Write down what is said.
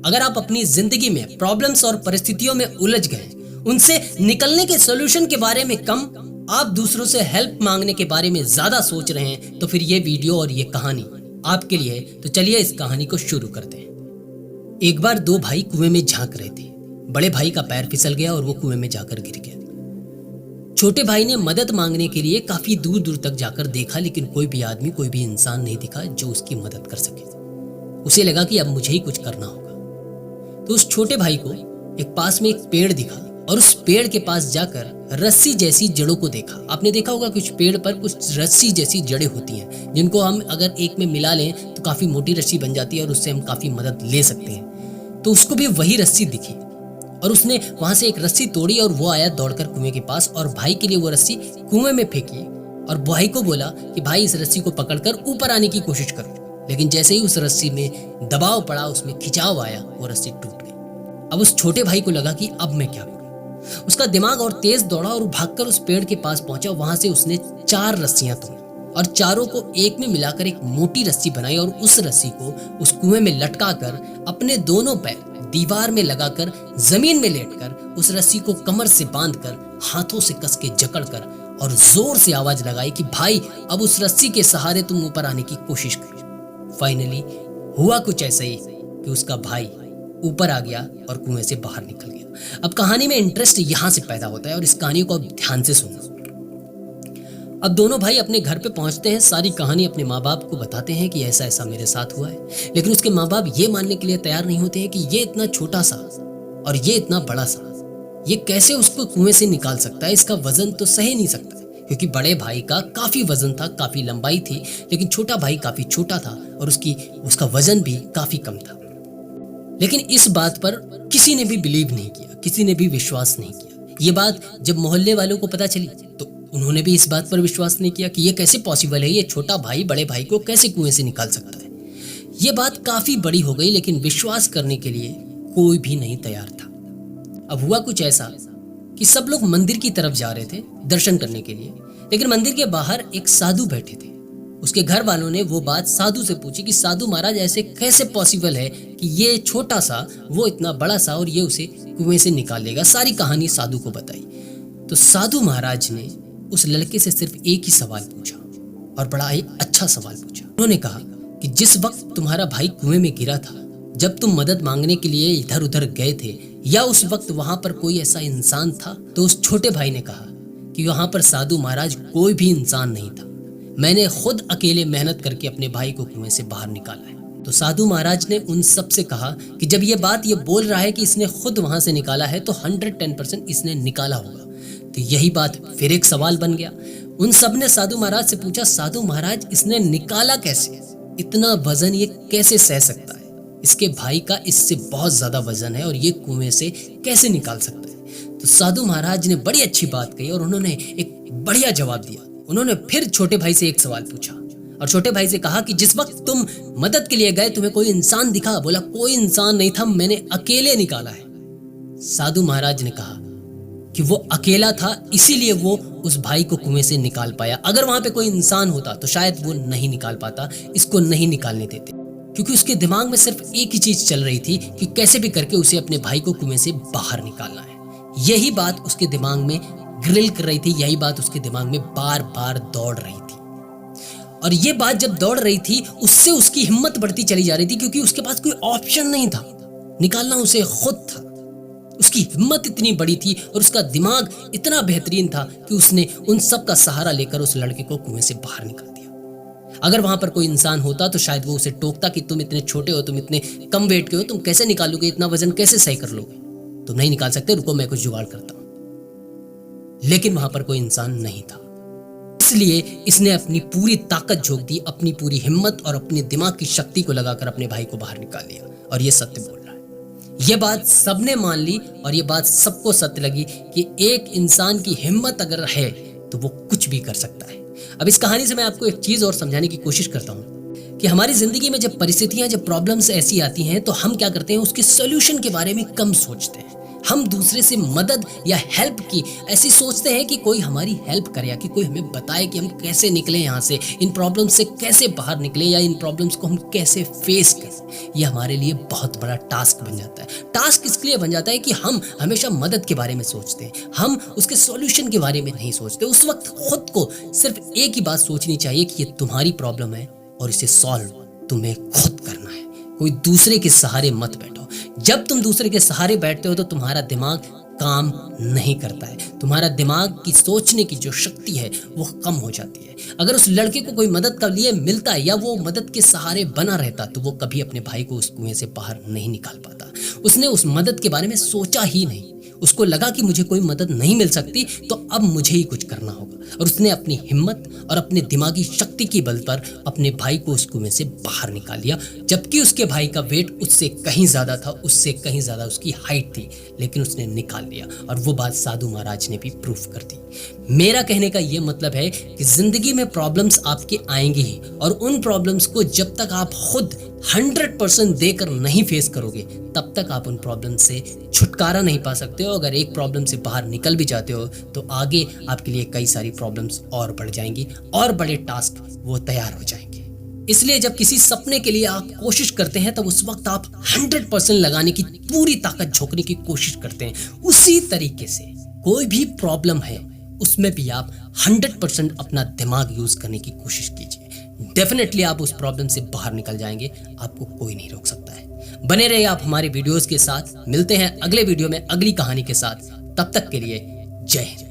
अगर आप अपनी जिंदगी में प्रॉब्लम्स और परिस्थितियों में उलझ गए, उनसे निकलने के सॉल्यूशन के बारे में कम, आप दूसरों से हेल्प मांगने के बारे में ज्यादा सोच रहे हैं, तो फिर ये वीडियो और ये कहानी आपके लिए है। तो चलिए इस कहानी को शुरू करते हैं। एक बार दो भाई कुएं में झांक रहे थे। बड़े भाई का पैर फिसल गया और वो कुएं में जाकर गिर गया। छोटे भाई ने मदद मांगने के लिए काफी दूर दूर तक जाकर देखा, लेकिन कोई भी आदमी, कोई भी इंसान नहीं दिखा जो उसकी मदद कर सके। उसे लगा कि अब मुझे ही कुछ करना होगा। तो उस छोटे भाई को एक पास में एक पेड़ दिखा और उस पेड़ के पास जाकर रस्सी जैसी जड़ों को देखा। आपने देखा होगा कुछ पेड़ पर कुछ रस्सी जैसी जड़ें होती हैं, जिनको हम अगर एक में मिला लें तो काफी मोटी रस्सी बन जाती है और उससे हम काफी मदद ले सकते हैं। तो उसको भी वही रस्सी दिखी और उसने वहां से एक रस्सी तोड़ी और वो आया दौड़कर कुएं के पास और भाई के लिए वो रस्सी कुएं में फेंकी और भाई को बोला कि भाई इस रस्सी को पकड़कर ऊपर आने की कोशिश करो। लेकिन जैसे ही उस रस्सी में दबाव पड़ा, उसमें खिंचाव आया, वो रस्सी टूट गई। अब उस छोटे भाई को लगा कि अब मैं क्या करूं। उसका दिमाग और तेज दौड़ा और भागकर उस पेड़ के पास पहुंचा। वहां से उसने 4 रस्सियां तोड़ी और चारों को एक में मिलाकर एक मोटी रस्सी बनाई और उस रस्सी को उस कुएं में लटकाकर अपने दोनों पैर दीवार में लगाकर जमीन में लेटकर उस रस्सी को कमर से बांधकर हाथों से कस के जकड़कर और जोर से आवाज लगाई कि भाई अब उस रस्सी के सहारे तुम ऊपर आने की कोशिश करो। फाइनली हुआ कुछ ऐसा ही कि उसका भाई ऊपर आ गया और कुएं से बाहर निकल गया। अब कहानी में इंटरेस्ट यहां से पैदा होता है और इस कहानी को अब ध्यान से सुनो। अब दोनों भाई अपने घर पे पहुंचते हैं, सारी कहानी अपने माँ बाप को बताते हैं कि ऐसा ऐसा मेरे साथ हुआ है। लेकिन उसके माँ बाप ये मानने के लिए तैयार नहीं होते हैं कि ये इतना छोटा सा और ये इतना बड़ा सा, ये कैसे उसको कुएं से निकाल सकता है। इसका वजन तो सह नहीं सकता, क्योंकि बड़े भाई का काफी वजन था, काफी लंबाई थी, लेकिन छोटा भाई काफी छोटा था और उसका वजन भी काफी कम था। लेकिन इस बात पर किसी ने भी बिलीव नहीं किया, किसी ने भी विश्वास नहीं किया। ये बात जब मोहल्ले वालों को पता चली तो उन्होंने भी इस बात पर विश्वास नहीं किया कि ये कैसे पॉसिबल है, ये छोटा भाई बड़े भाई को कैसे कुएं से निकाल सकता है। ये बात काफी बड़ी हो गई, लेकिन विश्वास करने के लिए कोई भी नहीं तैयार था। अब हुआ कुछ ऐसा कि सब लोग मंदिर की तरफ जा रहे थे दर्शन करने के लिए, लेकिन मंदिर के बाहर एक साधु बैठे थे। उसके घर वालों ने वो बात साधु से पूछी कि साधु महाराज ऐसे कैसे पॉसिबल है कि ये छोटा सा वो इतना बड़ा सा और ये उसे कुएं से निकाल लेगा। सारी कहानी साधु को बताई। तो साधु महाराज ने उस लड़के से सिर्फ एक ही सवाल पूछा और बड़ा ही अच्छा सवाल पूछा। उन्होंने कहा कि जिस वक्त तुम्हारा भाई कुएं में गिरा था, जब तुम मदद मांगने के लिए इधर उधर गए थे, या उस वक्त वहां पर कोई ऐसा इंसान था? तो उस छोटे भाई ने कहा कि वहां पर साधु महाराज कोई भी इंसान नहीं था, मैंने खुद अकेले मेहनत करके अपने भाई को कुएं से बाहर निकाला है। तो साधु महाराज ने उन सब से कहा कि जब ये बात ये बोल रहा है कि इसने खुद वहां से निकाला है, तो 110% इसने निकाला होगा। तो यही बात फिर एक सवाल बन गया। उन सब ने साधु महाराज से पूछा, साधु महाराज इसने निकाला कैसे? इतना वजन ये कैसे सह सकता है? इसके भाई का इससे बहुत ज्यादा वजन है और ये कुएं से कैसे निकाल सकता है? तो साधु महाराज ने बड़ी अच्छी बात कही और उन्होंने एक बढ़िया जवाब दिया। उन्होंने फिर छोटे भाई से एक सवाल पूछा और छोटे भाई से कहा कि जिस वक्त तुम मदद के लिए गए, तुम्हें कोई इंसान दिखा? बोला कोई इंसान नहीं था, मैंने अकेले निकाला है। साधु महाराज ने कहा कि वो अकेला था, इसीलिए वो उस भाई को कुएं से निकाल पाया। अगर वहां पे कोई इंसान होता तो शायद वो नहीं निकाल पाता, इसको नहीं निकालने देते, क्योंकि उसके दिमाग में सिर्फ एक ही चीज चल रही थी कि कैसे भी करके उसे अपने भाई को कुएं से बाहर निकालना है। यही बात उसके दिमाग में ग्रिल कर रही थी, यही बात उसके दिमाग में बार बार दौड़ रही थी। और ये बात जब दौड़ रही थी, उससे उसकी हिम्मत बढ़ती चली जा रही थी, क्योंकि उसके पास कोई ऑप्शन नहीं था, निकालना उसे खुद था। उसकी हिम्मत इतनी बड़ी थी और उसका दिमाग इतना बेहतरीन था कि उसने उन सब का सहारा लेकर उस लड़के को कुएं से बाहर निकाल दिया। अगर वहां पर कोई इंसान होता तो शायद वो उसे टोकता कि तुम इतने छोटे हो, तुम इतने कम वेट के हो, तुम कैसे निकालोगे, इतना वजन कैसे सही कर लोगे? तुम नहीं निकाल सकते, रुको मैं कुछ जुगाड़ करता हूं। लेकिन वहां पर कोई इंसान नहीं था, इसलिए इसने अपनी पूरी ताकत झोंक दी, अपनी पूरी हिम्मत और अपने दिमाग की शक्ति को लगाकर अपने भाई को बाहर निकाल लिया। और ये सत्य बोल रहा है। ये बात सबने मान ली और ये बात सबको सत्य लगी कि एक इंसान की हिम्मत अगर है तो वो कुछ भी कर सकता है। अब इस कहानी से मैं आपको एक चीज और समझाने की कोशिश करता हूँ कि हमारी जिंदगी में जब परिस्थितियां, जब प्रॉब्लम्स ऐसी आती हैं तो हम क्या करते हैं, उसके सॉल्यूशन के बारे में कम सोचते हैं। हम दूसरे से मदद या हेल्प की ऐसी सोचते हैं कि कोई हमारी हेल्प करे या कि कोई हमें बताए कि हम कैसे निकलें यहाँ से, इन प्रॉब्लम्स से कैसे बाहर निकलें या इन प्रॉब्लम्स को हम कैसे फेस करें। ये हमारे लिए बहुत बड़ा टास्क बन जाता है। टास्क इसलिए बन जाता है कि हम हमेशा मदद के बारे में सोचते हैं, हम उसके सॉल्यूशन के बारे में नहीं सोचते। उस वक्त खुद को सिर्फ एक ही बात सोचनी चाहिए कि ये तुम्हारी प्रॉब्लम है और इसे सॉल्व तुम्हें खुद करना है। कोई दूसरे के सहारे मत बैठो। जब तुम दूसरे के सहारे बैठते हो तो तुम्हारा दिमाग काम नहीं करता है, तुम्हारा दिमाग की सोचने की जो शक्ति है वो कम हो जाती है। अगर उस लड़के को कोई मदद के लिए मिलता है या वो मदद के सहारे बना रहता तो वो कभी अपने भाई को उस कुएं से बाहर नहीं निकाल पाता। उसने उस मदद के बारे में सोचा ही नहीं। उसको लगा कि मुझे कोई मदद नहीं मिल सकती तो अब मुझे ही कुछ करना होगा, और उसने अपनी हिम्मत और अपने दिमागी शक्ति की बल पर अपने भाई को उस कुएं से बाहर निकाल लिया। जबकि उसके भाई का वेट उससे कहीं ज्यादा था, उससे कहीं ज्यादा उसकी हाइट थी, लेकिन उसने निकाल लिया। और वो बात साधु महाराज ने भी प्रूफ कर दी। मेरा कहने का ये मतलब है कि जिंदगी में प्रॉब्लम्स आपके आएंगे ही, और उन प्रॉब्लम्स को जब तक आप खुद 100% देकर नहीं फेस करोगे तब तक आप उन प्रॉब्लम से छुटकारा नहीं पा सकते हो। अगर एक प्रॉब्लम से बाहर निकल भी जाते हो तो आगे आपके लिए कई सारी प्रॉब्लम्स और बढ़ जाएंगी और बड़े टास्क वो तैयार हो जाएंगे। इसलिए जब किसी सपने के लिए आप कोशिश करते हैं तब उस वक्त आप 100% लगाने की, पूरी ताकत झोंकने की कोशिश करते हैं। उसी तरीके से कोई भी प्रॉब्लम है उसमें भी आप 100% अपना दिमाग यूज करने की कोशिश कीजिए। डेफिनेटली आप उस प्रॉब्लम से बाहर निकल जाएंगे, आपको कोई नहीं रोक सकता है। बने रहिए आप हमारे वीडियोस के साथ। मिलते हैं अगले वीडियो में अगली कहानी के साथ। तब तक के लिए जय हिंद।